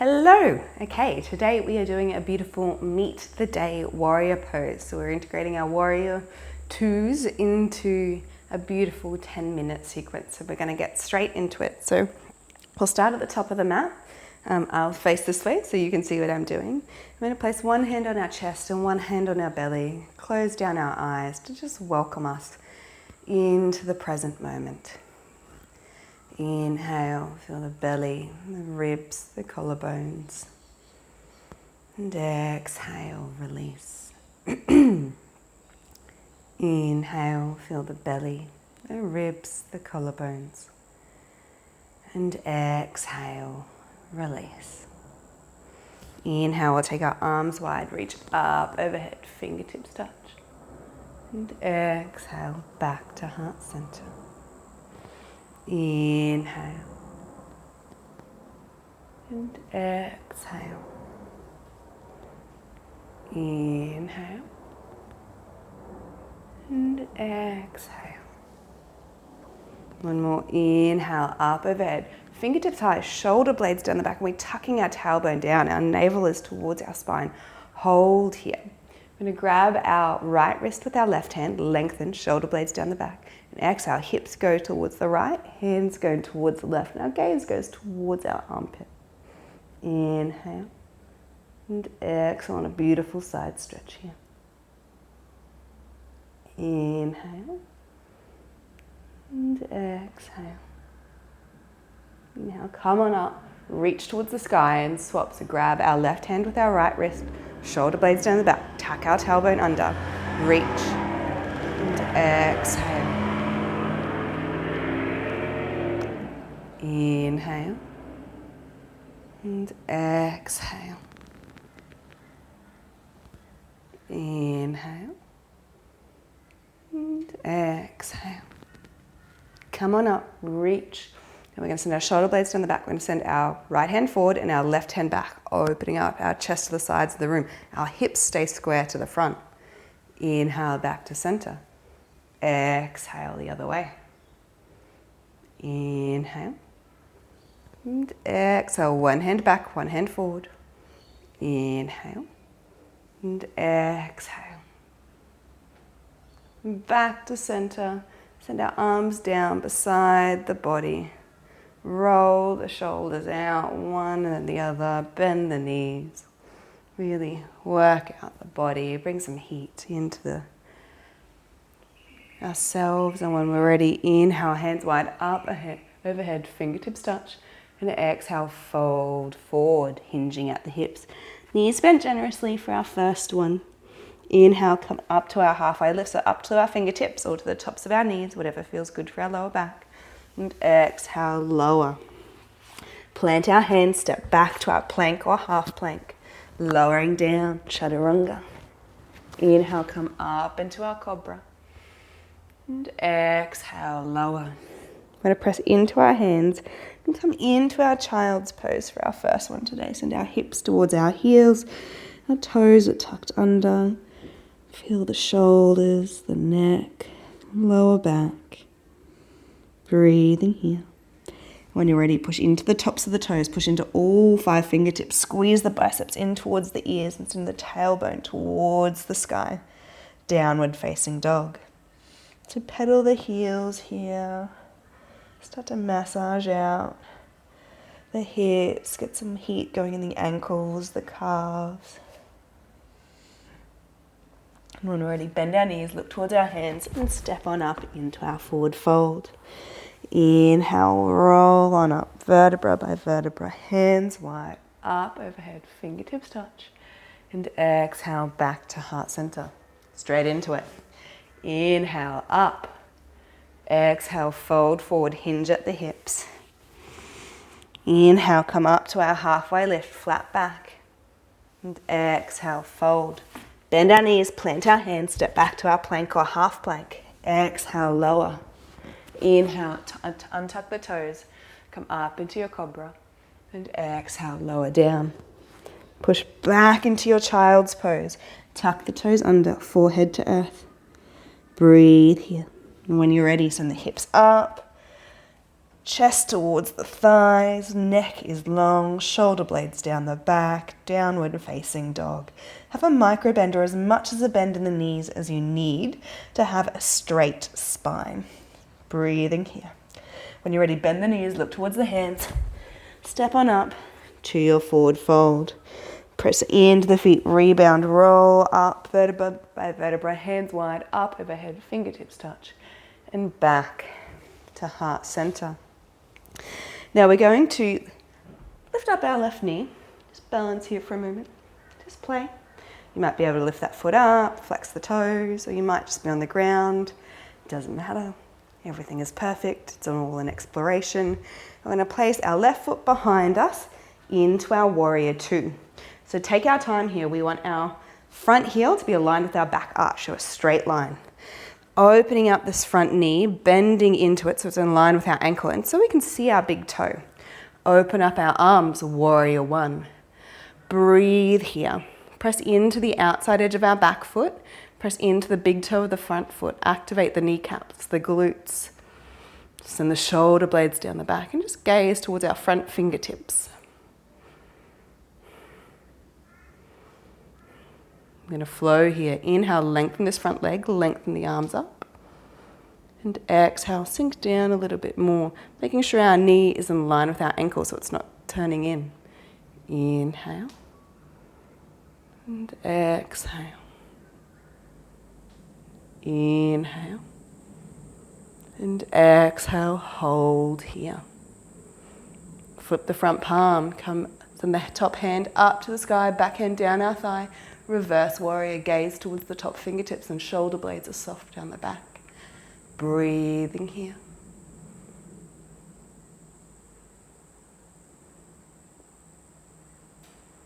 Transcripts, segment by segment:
Hello! Okay, today we are doing a beautiful Meet the Day warrior pose. So we're integrating our warrior twos into a beautiful 10-minute sequence. So we're going to get straight into it. So we'll start at the top of the mat. I'll face this way so you can see what I'm doing. I'm going to place one hand on our chest and one hand on our belly. Close down our eyes to just welcome us into the present moment. Inhale, feel the belly, the ribs, the collarbones. And exhale, release. Inhale, feel the belly, the ribs, the collarbones. And exhale, release. Inhale, we'll take our arms wide, reach up, overhead, fingertips touch. And exhale, back to heart center. Inhale and exhale. Inhale and exhale. One more. Inhale, up overhead. Fingertips high, shoulder blades down the back. We're tucking our tailbone down. Our navel is towards our spine. Hold here. We're going to grab our right wrist with our left hand, lengthen, shoulder blades down the back. And exhale, hips go towards the right, hands go towards the left, and our gaze goes towards our armpit. Inhale, and exhale on a beautiful side stretch here. Inhale, and exhale. Now come on up, reach towards the sky and swap. So grab our left hand with our right wrist, shoulder blades down the back, tuck our tailbone under, reach, and exhale. Inhale and exhale. Inhale and exhale. Come on up, reach. And we're going to send our shoulder blades down the back. We're going to send our right hand forward and our left hand back, opening up our chest to the sides of the room. Our hips stay square to the front. Inhale back to center. Exhale the other way. Inhale. And exhale, one hand back, one hand forward. Inhale. And exhale. Back to center. Send our arms down beside the body. Roll the shoulders out, one and the other. Bend the knees. Really work out the body. Bring some heat into ourselves. And when we're ready, inhale, hands wide up, ahead, overhead, fingertips touch. And exhale, fold forward, hinging at the hips. Knees bent generously for our first one. Inhale, come up to our halfway lift, so up to our fingertips or to the tops of our knees, whatever feels good for our lower back. And exhale, lower. Plant our hands, step back to our plank or half plank. Lowering down, chaturanga. Inhale, come up into our cobra. And exhale, lower. We're going to press into our hands and come into our child's pose for our first one today. Send our hips towards our heels. Our toes are tucked under. Feel the shoulders, the neck, lower back. Breathing here. When you're ready, push into the tops of the toes. Push into all 5 fingertips. Squeeze the biceps in towards the ears and send the tailbone towards the sky. Downward facing dog. So pedal the heels here. Start to massage out the hips, get some heat going in the ankles, the calves. And when we're ready, bend our knees, look towards our hands, and step on up into our forward fold. Inhale, roll on up, vertebra by vertebra, hands wide, up, overhead, fingertips touch. And exhale, back to heart center, straight into it. Inhale, up. Exhale, fold forward, hinge at the hips. Inhale, come up to our halfway lift, flat back. And exhale, fold. Bend our knees, plant our hands, step back to our plank or half plank. Exhale, lower. Inhale, untuck the toes. Come up into your cobra. And exhale, lower down. Push back into your child's pose. Tuck the toes under, forehead to earth. Breathe here. And when you're ready, send the hips up. Chest towards the thighs, neck is long, shoulder blades down the back, downward facing dog. Have a micro bend or as much as a bend in the knees as you need to have a straight spine. Breathing here. When you're ready, bend the knees, look towards the hands. Step on up to your forward fold. Press into the feet, rebound, roll up, vertebra by vertebra, hands wide, up overhead, fingertips touch, and back to heart center. Now we're going to lift up our left knee. Just balance here for a moment. Just play. You might be able to lift that foot up, flex the toes, or you might just be on the ground. Doesn't matter. Everything is perfect. It's all an exploration. We're going to place our left foot behind us into our warrior two. So take our time here. We want our front heel to be aligned with our back arch, so a straight line. Opening up this front knee, bending into it so it's in line with our ankle, and so we can see our big toe. Open up our arms, warrior one. Breathe here. Press into the outside edge of our back foot. Press into the big toe of the front foot. Activate the kneecaps, the glutes. Send the shoulder blades down the back and just gaze towards our front fingertips. I'm going to flow here. Inhale, lengthen this front leg, lengthen the arms up. And exhale, sink down a little bit more, making sure our knee is in line with our ankle so it's not turning in. Inhale. And exhale. Inhale. And exhale, hold here. Flip the front palm, come from the top hand up to the sky, back hand down our thigh. Reverse warrior, gaze towards the top fingertips and shoulder blades are soft down the back. Breathing here.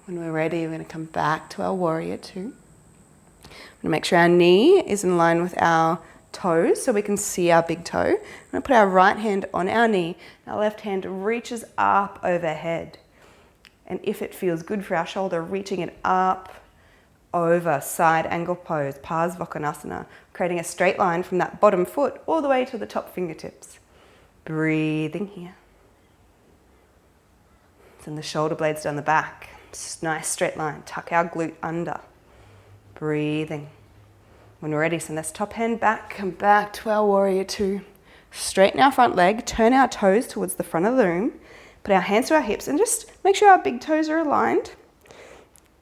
When we're ready, we're going to come back to our warrior two. We're going to make sure our knee is in line with our toes so we can see our big toe. We're going to put our right hand on our knee. Our left hand reaches up overhead. And if it feels good for our shoulder, reaching it up over, side angle pose, Parsvakonasana, creating a straight line from that bottom foot all the way to the top fingertips. Breathing here. Send the shoulder blades down the back. Nice straight line. Tuck our glute under. Breathing. When we're ready, send this top hand back. Come back to our warrior two. Straighten our front leg. Turn our toes towards the front of the room. Put our hands to our hips and just make sure our big toes are aligned.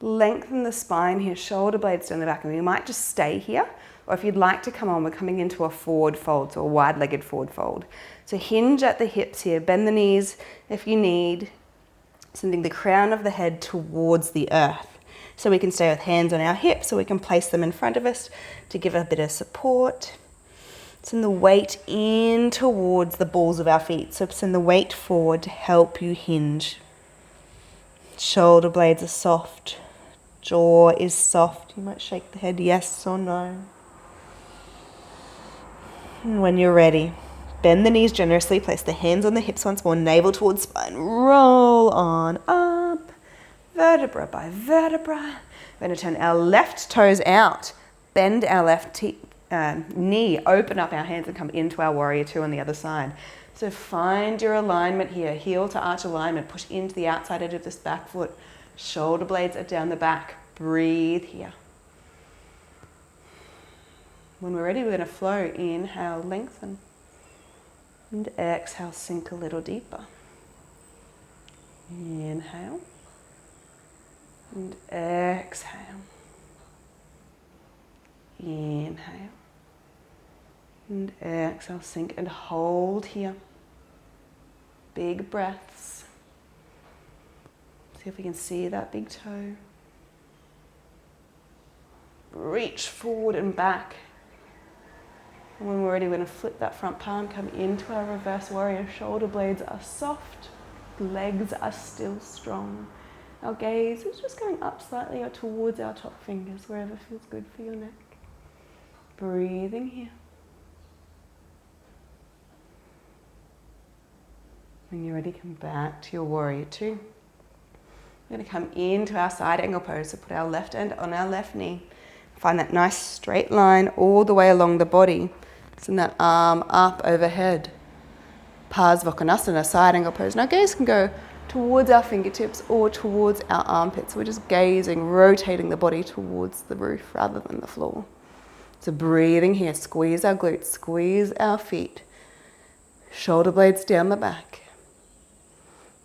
Lengthen the spine here, shoulder blades down the back, and we might just stay here, or if you'd like to come on, we're coming into a forward fold, so a wide-legged forward fold. So hinge at the hips here, bend the knees if you need, sending the crown of the head towards the earth. So we can stay with hands on our hips, so we can place them in front of us to give a bit of support. Send the weight in towards the balls of our feet, so send the weight forward to help you hinge. Shoulder blades are soft. Jaw is soft. You might shake the head yes or no. And when you're ready, bend the knees generously. Place the hands on the hips once more. Navel towards spine. Roll on up. Vertebra by vertebra. We're going to turn our left toes out. Bend our left knee. Open up our hands and come into our warrior two on the other side. So find your alignment here. Heel to arch alignment. Push into the outside edge of this back foot. Shoulder blades are down the back. Breathe here. When we're ready, we're going to flow. Inhale, lengthen. And exhale, sink a little deeper. Inhale. And exhale. Inhale. And exhale, sink and hold here. Big breaths. See if we can see that big toe. Reach forward and back. And when we're ready, we're going to flip that front palm, come into our reverse warrior. Shoulder blades are soft. Legs are still strong. Our gaze is just going up slightly or towards our top fingers, wherever feels good for your neck. Breathing here. When you're ready, come back to your warrior two. We're going to come into our side angle pose. So put our left hand on our left knee. Find that nice straight line all the way along the body. Send that arm up overhead. Parsvakonasana, side angle pose. Now gaze can go towards our fingertips or towards our armpits. We're just gazing, rotating the body towards the roof rather than the floor. So breathing here, squeeze our glutes, squeeze our feet. Shoulder blades down the back.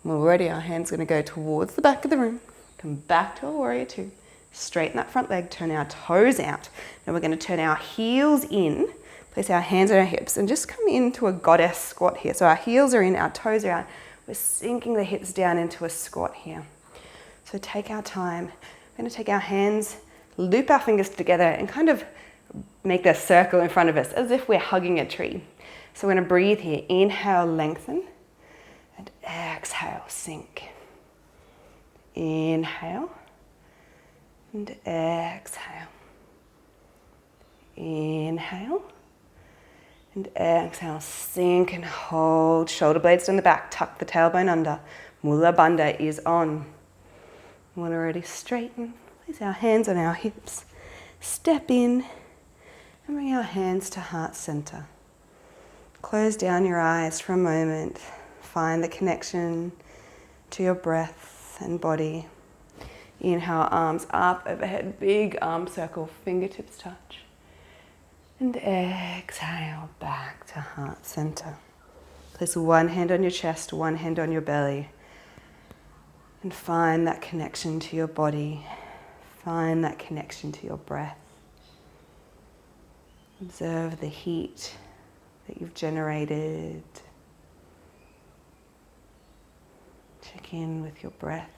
When we're ready, our hands are going to go towards the back of the room. Come back to a warrior two. Straighten that front leg, turn our toes out. Now we're going to turn our heels in, place our hands on our hips, and just come into a goddess squat here. So our heels are in, our toes are out. We're sinking the hips down into a squat here. So take our time. We're going to take our hands, loop our fingers together, and kind of make a circle in front of us as if we're hugging a tree. So we're going to breathe here. Inhale, lengthen, and exhale, sink. Inhale, and exhale. Inhale, and exhale. Sink and hold. Shoulder blades down the back. Tuck the tailbone under. Mula Bandha is on. When we're ready, straighten. Place our hands on our hips. Step in and bring our hands to heart center. Close down your eyes for a moment. Find the connection to your breath and body. Inhale, arms up, overhead, big arm circle, fingertips touch. And exhale, back to heart center. Place one hand on your chest, one hand on your belly. And find that connection to your body. Find that connection to your breath. Observe the heat that you've generated. Check in with your breath,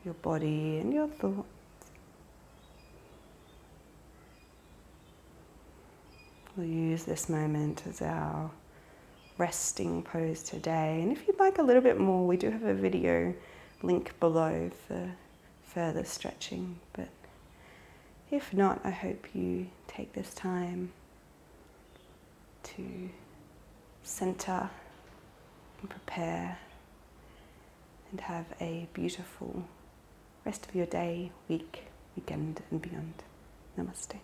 your body, and your thoughts. We'll use this moment as our resting pose today. And if you'd like a little bit more, we do have a video link below for further stretching. But if not, I hope you take this time to center and prepare and have a beautiful rest of your day, week, weekend, and beyond. Namaste.